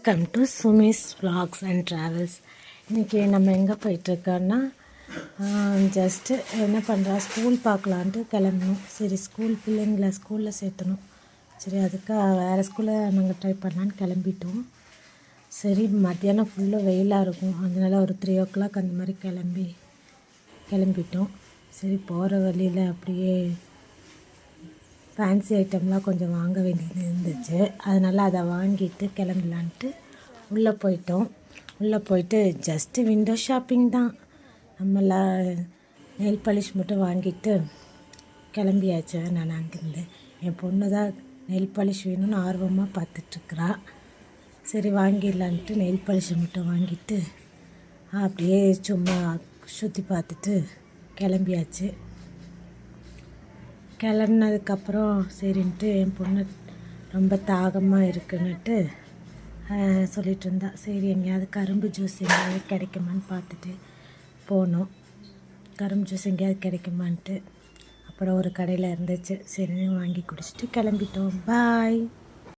Welcome to Sumi's vlogs and travels. இன்றைக்கி நம்ம எங்கே போயிட்டுருக்கோன்னா ஜஸ்ட்டு என்ன பண்ணுறா ஸ்கூல் பார்க்கலான்ட்டு கிளம்பணும். சரி ஸ்கூல் பிள்ளைங்களை ஸ்கூலில் சேர்த்தணும். சரி அதுக்காக வேறு ஸ்கூலில் நாங்கள் ட்ரை பண்ணலான்னு கிளம்பிட்டோம். சரி மத்தியானம் ஃபுல்லாக வெயிலாக இருக்கும், அதனால் ஒரு 3 o'clock அந்த மாதிரி கிளம்பிட்டோம். சரி போகிற வழியில் அப்படியே ஃபேன்சி ஐட்டம்லாம் கொஞ்சம் வாங்க வேண்டியது இருந்துச்சு, அதனால் அதை வாங்கிட்டு கிளம்பலான்ட்டு உள்ளே போயிட்டோம். உள்ளே போயிட்டு ஜஸ்ட்டு விண்டோ ஷாப்பிங் தான். நம்மளாம் நெயில் பாலிஷ் மட்டும் வாங்கிட்டு கிளம்பியாச்சு. நான் அங்கேருந்து என் பொண்ணு தான் நெயில் பாலிஷ் வேணும்னு ஆர்வமாக பார்த்துட்ருக்குறா. சரி வாங்கிடலான்ட்டு நெயில் பாலிஷை மட்டும் வாங்கிட்டு அப்படியே சும்மா சுற்றி பார்த்துட்டு கிளம்பியாச்சு. கிளம்புனதுக்கப்புறம் சரின்ட்டு என் பொண்ணு ரொம்ப தாகமாக இருக்குன்னுட்டு சொல்லிகிட்டு இருந்தா. சரி எங்கேயாவது கரும்பு ஜூஸ் எங்கேயாவது கிடைக்குமான்னு பார்த்துட்டு போனோம். கரும்பு ஜூஸ் எங்கேயாவது கிடைக்குமான்ட்டு அப்புறம் ஒரு கடையில் இருந்துச்சு, சரின்னு வாங்கி குடிச்சிட்டு கிளம்பிட்டோம். பாய்.